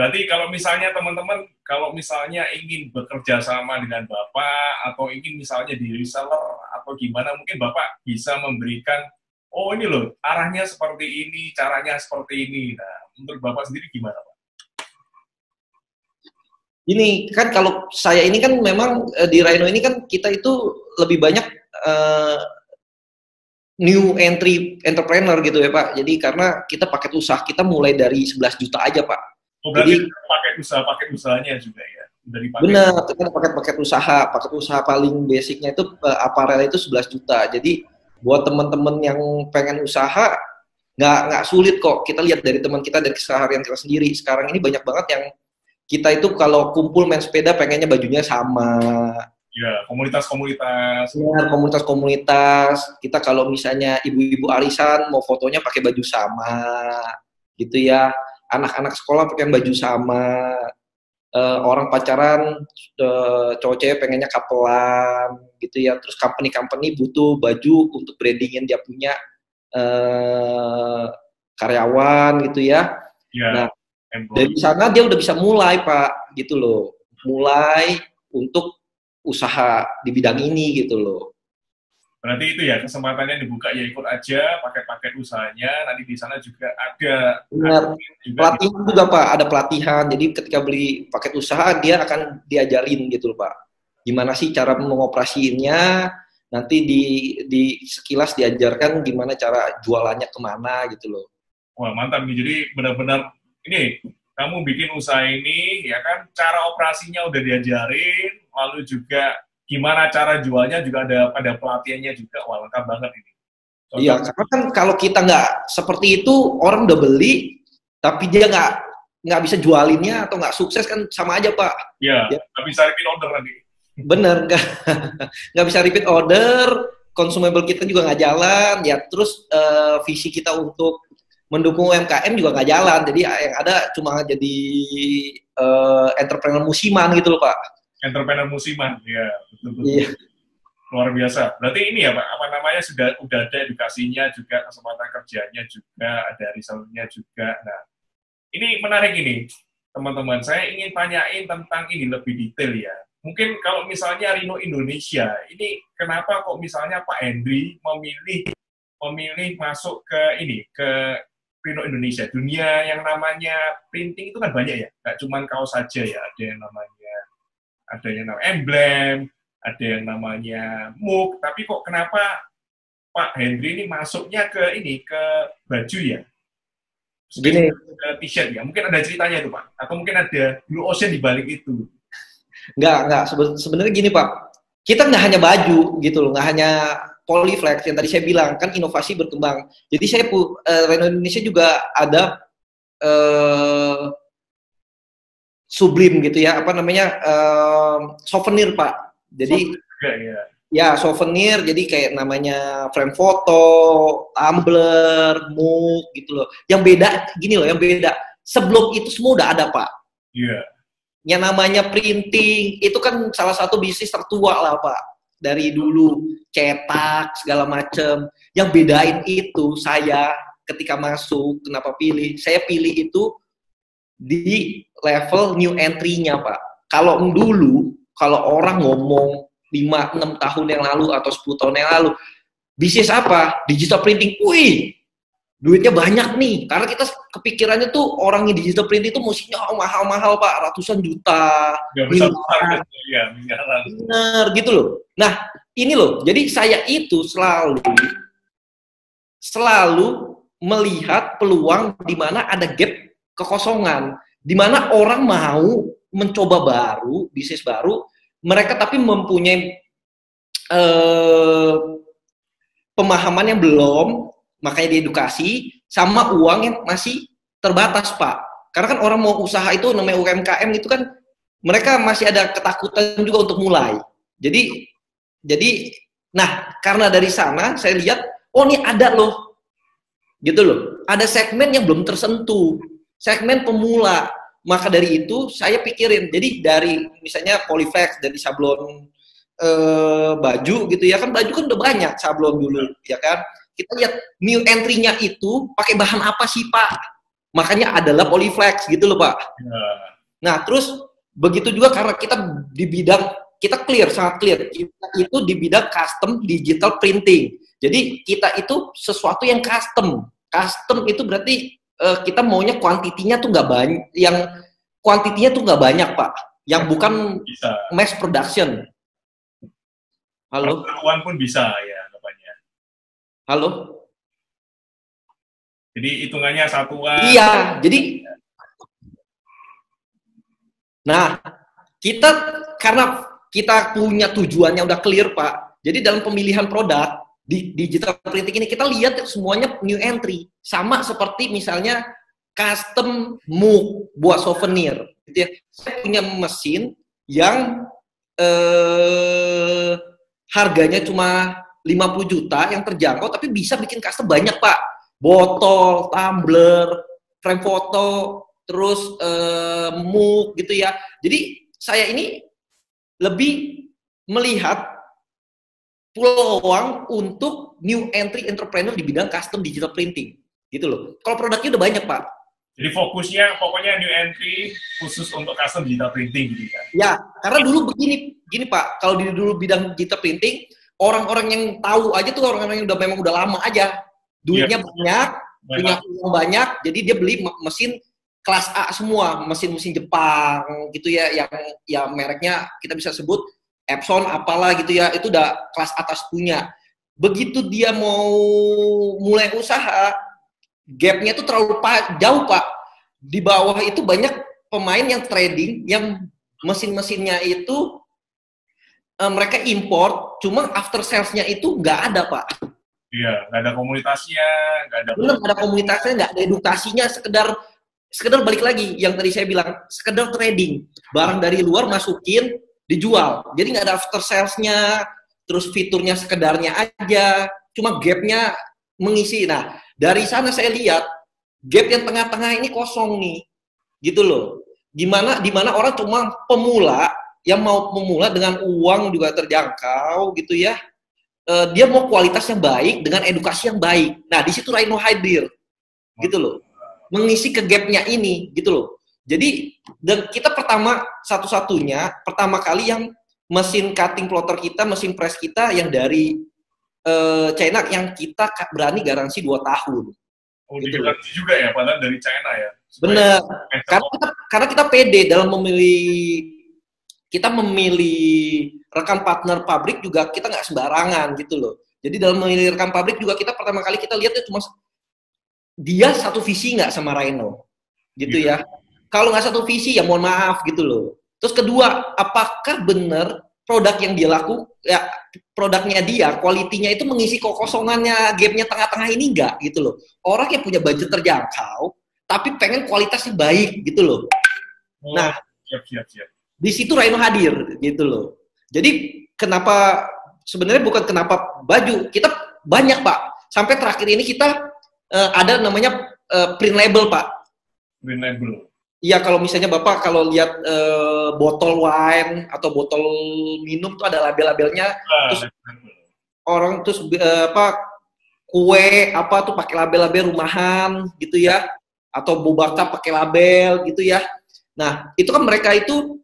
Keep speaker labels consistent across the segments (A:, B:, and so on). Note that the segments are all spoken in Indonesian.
A: Berarti kalau misalnya teman-teman, kalau misalnya ingin bekerja sama dengan Bapak, atau ingin misalnya di reseller, atau gimana, mungkin Bapak bisa memberikan, oh ini loh, arahnya seperti ini, caranya seperti ini. Nah, menurut Bapak sendiri gimana, Pak?
B: Ini kan kalau saya ini kan memang di Rhino ini kan kita itu lebih banyak eh, new entry entrepreneur gitu ya Pak. Jadi karena kita paket usaha kita mulai dari 11 juta aja Pak.
A: Oh, berarti
B: Jadi
A: paket usahanya juga ya? Dari
B: benar, itu kan paket usaha paling basicnya itu aparel itu 11 juta. Jadi buat teman-teman yang pengen usaha nggak sulit kok. Kita lihat dari teman kita dari keseharian kita sendiri. Sekarang ini banyak banget yang kita itu kalau kumpul main sepeda pengennya bajunya sama.
A: ya, komunitas-komunitas.
B: Ya, komunitas-komunitas. Kita kalau misalnya ibu-ibu arisan mau fotonya pakai baju sama, gitu ya. Anak-anak sekolah pakai baju sama. Orang pacaran, cowok cewek pengennya kapelan, gitu ya. Terus company-company butuh baju untuk brandingin dia punya karyawan, gitu ya.
A: Ya,
B: Nah, dari sana dia udah bisa mulai Pak, gitu loh. Mulai untuk usaha di bidang ini gitu loh.
A: berarti itu ya, kesempatannya dibuka ya ikut aja, paket-paket usahanya, nanti di sana juga ada
B: Benar.
A: juga
B: Pelatihan juga Pak, ada pelatihan. Jadi ketika beli paket usaha dia akan diajarin gitu loh Pak. Gimana sih cara mengoperasiinnya? Nanti di sekilas diajarkan gimana cara jualannya kemana gitu loh.
A: wah mantap nih, jadi benar-benar ini, kamu bikin usaha ini, ya kan, cara operasinya udah diajarin, lalu juga gimana cara jualnya juga ada pelatihannya juga, wah lengkap banget ini.
B: Iya,
A: Cocok.
B: karena kan kalau kita nggak seperti itu, orang udah beli, tapi dia nggak bisa jualinnya atau nggak sukses kan sama aja Pak.
A: Ya,
B: Ya,
A: tapi bisa repeat order nanti.
B: bener, nggak bisa repeat order, consumable kita juga nggak jalan, ya terus visi kita untuk mendukung UMKM juga nggak jalan, jadi yang ada cuma jadi entrepreneur musiman gitu loh Pak.
A: Entrepreneur musiman, ya, betul-betul.
B: Iya.
A: Luar biasa. Berarti ini ya Pak, apa namanya, udah ada edukasinya juga, kesempatan kerjanya juga, ada resellernya juga. Nah, ini menarik ini, teman-teman. Saya ingin tanyain tentang ini lebih detail ya. Mungkin kalau misalnya Rino Indonesia, ini kenapa kok misalnya Pak Henry memilih masuk ke ini, ke Rino Indonesia. Dunia yang namanya printing itu kan banyak ya, nggak cuma kaos saja ya, ada yang namanya emblem, ada yang namanya mug, tapi kok kenapa Pak Henry ini masuknya ke ini, ke baju ya?
B: Gini,
A: Ke t-shirt ya? Mungkin ada ceritanya itu Pak, atau mungkin ada Blue Ocean di balik itu.
B: nggak sebenarnya gini Pak, kita nggak hanya baju gitu loh, nggak hanya Polyflex yang tadi saya bilang kan inovasi berkembang. Jadi saya Reno Indonesia juga ada sublim gitu ya, apa namanya souvenir Pak. Jadi
A: juga, ya.
B: ya souvenir, jadi kayak namanya frame foto, tumbler, mug gitu loh. Yang beda gini loh, yang beda sebelum itu semua udah ada Pak.
A: Iya.
B: Yang namanya printing itu kan salah satu bisnis tertua lah Pak, dari dulu cetak segala macem. Yang bedain itu saya ketika masuk, kenapa saya pilih itu di level new entry-nya Pak. Kalau dulu, kalau orang ngomong 5-6 tahun yang lalu atau 10 tahun yang lalu, bisnis apa? Digital printing. Wih, duitnya banyak nih. Karena kita kepikirannya tuh orang yang digital printing itu musiknya mahal-mahal Pak, ratusan juta.
A: Nggak besar-besar gitu, ya, miliaran.
B: Bener gitu loh. Nah, ini loh. Jadi saya itu selalu melihat peluang di mana ada gap kekosongan, di mana orang mau mencoba baru, bisnis baru, mereka tapi mempunyai pemahaman yang belum, makanya diedukasi, sama uang yang masih terbatas Pak. Karena kan orang mau usaha itu namanya UMKM itu kan mereka masih ada ketakutan juga untuk mulai. Jadi, nah karena dari sana saya lihat, oh ini ada loh, gitu loh. Ada segmen yang belum tersentuh, segmen pemula. Maka dari itu saya pikirin, jadi dari misalnya Polyflex, dari sablon baju gitu ya kan, baju kan udah banyak sablon dulu ya kan. Kita lihat new entry-nya itu pakai bahan apa sih Pak? Makanya adalah Polyflex gitu loh Pak.
A: Ya.
B: Nah terus begitu juga karena kita di bidang, kita clear, sangat clear, kita itu di bidang custom digital printing. Jadi kita itu sesuatu yang custom. Custom itu berarti kita maunya kuantitinya tuh nggak banyak, yang kuantitinya tuh nggak banyak Pak, yang bukan
A: Bisa.
B: mass production. Halo?
A: Perempuan pun bisa ya anggapannya.
B: Halo?
A: Jadi hitungannya satuan.
B: Iya, jadi nah kita karena kita punya tujuannya udah clear Pak. Jadi dalam pemilihan produk di digital printing ini kita lihat semuanya new entry, sama seperti misalnya custom mug buat souvenir. Gitu ya. Saya punya mesin yang harganya cuma 50 juta yang terjangkau, tapi bisa bikin custom banyak Pak. Botol, tumbler, frame foto, terus mug gitu ya. Jadi saya ini lebih melihat peluang untuk new entry entrepreneur di bidang custom digital printing gitu loh. Kalau produknya udah banyak Pak.
A: Jadi fokusnya pokoknya new entry khusus untuk custom digital printing gitu kan?
B: Ya, karena dulu gini Pak, kalau di dulu bidang digital printing, orang-orang yang tahu aja tuh orang-orang yang memang udah lama aja, duitnya banyak, punya uang banyak, jadi dia beli mesin kelas A semua, mesin-mesin Jepang gitu ya, yang ya mereknya kita bisa sebut Epson apalah gitu ya, itu udah kelas atas punya. Begitu dia mau mulai usaha, gapnya itu terlalu jauh Pak. Di bawah itu banyak pemain yang trading, yang mesin-mesinnya itu mereka import, cuma after sales-nya itu nggak ada Pak.
A: Iya, nggak ada komunitasnya, nggak ada.
B: Benar, nggak ada komunitasnya, nggak ada edukasinya, sekedar balik lagi yang tadi saya bilang, sekedar trading, barang dari luar masukin, dijual. Jadi nggak ada after sales-nya, terus fiturnya sekedarnya aja, cuma gap-nya mengisi. Nah, dari sana saya lihat gap yang tengah-tengah ini kosong nih, gitu loh. Dimana orang cuma pemula yang mau pemula dengan uang juga terjangkau, gitu ya. Dia mau kualitas yang baik dengan edukasi yang baik. Nah, di situ Rhino hadir, gitu loh, mengisi ke gap-nya ini, gitu loh. Jadi dan kita pertama kali yang mesin cutting plotter kita, mesin press kita yang dari China yang kita berani garansi 2 tahun.
A: Oh, gitu digaransi juga ya, padahal dari China ya.
B: Bener. Karena kita pede dalam memilih rekan partner pabrik juga, kita nggak sembarangan gitu loh. Jadi dalam memilih rekan pabrik juga kita pertama kali kita lihat itu cuma dia satu visi nggak sama Rhino, gitu ya. Kalau nggak satu visi ya mohon maaf gitu loh. Terus kedua, apakah benar produk yang dia produknya dia, kualitinya itu mengisi kekosongannya, gapnya tengah-tengah ini enggak gitu loh. Orang yang punya budget terjangkau, tapi pengen kualitasnya baik gitu loh. Nah,
A: siap.
B: Di situ Rhino hadir gitu loh. Jadi sebenarnya bukan kenapa baju, kita banyak Pak. Sampai terakhir ini kita ada namanya print label Pak.
A: Print label.
B: Iya, kalau misalnya Bapak kalau lihat botol wine atau botol minum tuh ada label-labelnya. Terus orang kue apa tuh pakai label-label rumahan gitu ya, atau boba pakai label gitu ya. Nah, itu kan mereka itu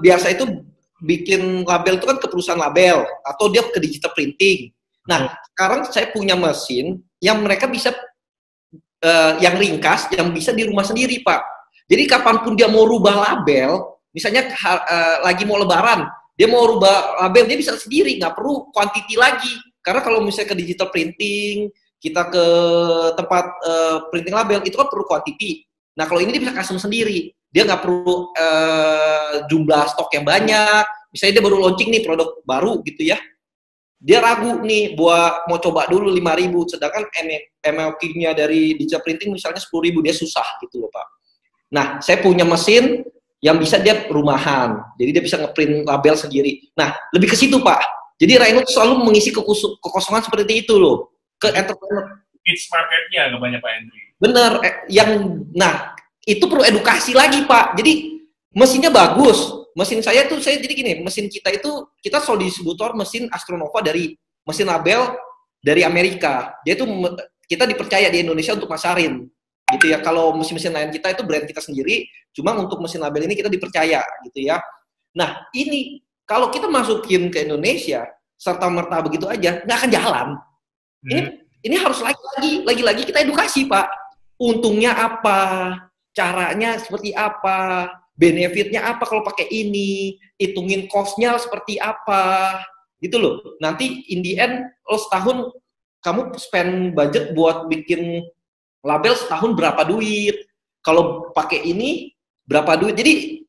B: biasa itu bikin label itu kan ke perusahaan label atau dia ke digital printing. Nah, sekarang saya punya mesin yang mereka bisa yang ringkas, yang bisa di rumah sendiri, Pak. Jadi kapanpun dia mau rubah label, misalnya lagi mau lebaran, dia mau rubah label, dia bisa sendiri, nggak perlu quantity lagi. Karena kalau misalnya ke digital printing, kita ke tempat printing label, itu kan perlu quantity. Nah, kalau ini dia bisa custom sendiri. Dia nggak perlu jumlah stok yang banyak. Misalnya dia baru launching nih produk baru gitu ya. Dia ragu nih buat mau coba dulu 5.000, sedangkan MLQ-nya dari digital printing misalnya 10.000, dia susah gitu loh Pak. Nah, saya punya mesin yang bisa dia rumahan, jadi dia bisa ngeprint label sendiri. Nah, lebih ke situ Pak. Jadi Rhino selalu mengisi kekosongan seperti itu loh ke entrepreneur.
A: Niche marketnya nggak banyak Pak Henry.
B: Bener, itu perlu edukasi lagi Pak. Jadi mesinnya bagus. Mesin saya jadi gini, mesin kita itu, kita sole distributor mesin Astronova dari mesin label dari Amerika. Dia itu kita dipercaya di Indonesia untuk masarin. gitu ya. Kalau mesin-mesin lain kita itu brand kita sendiri, cuma untuk mesin label ini kita dipercaya gitu ya. Nah ini kalau kita masukin ke Indonesia serta merta begitu aja nggak akan jalan. Ini harus lagi-lagi kita edukasi Pak. Untungnya apa, caranya seperti apa, benefitnya apa kalau pakai ini, hitungin cost-nya seperti apa, gitu loh. Nanti in the end lo setahun kamu spend budget buat bikin label setahun berapa duit, kalau pakai ini berapa duit. Jadi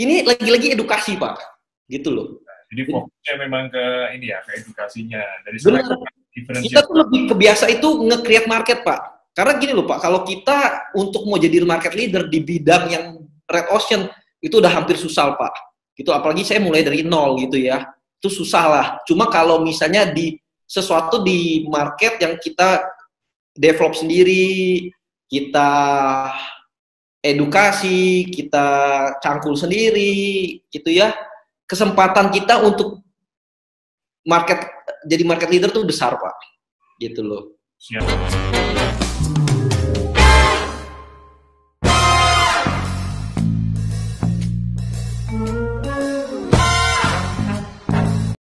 B: ini lagi-lagi edukasi Pak, gitu loh.
A: Jadi fokusnya memang ke ini ya, ke edukasinya. Dari
B: sana kita tuh lebih kebiasa itu nge-create market Pak. Karena gini loh Pak, kalau kita untuk mau jadi market leader di bidang yang red ocean itu udah hampir susah Pak. Gitu, apalagi saya mulai dari nol gitu ya. Itu susah lah. Cuma kalau misalnya di sesuatu di market yang kita develop sendiri, kita edukasi, kita cangkul sendiri, gitu ya. Kesempatan kita untuk jadi market leader tuh besar Pak, gitu loh.
A: Siap.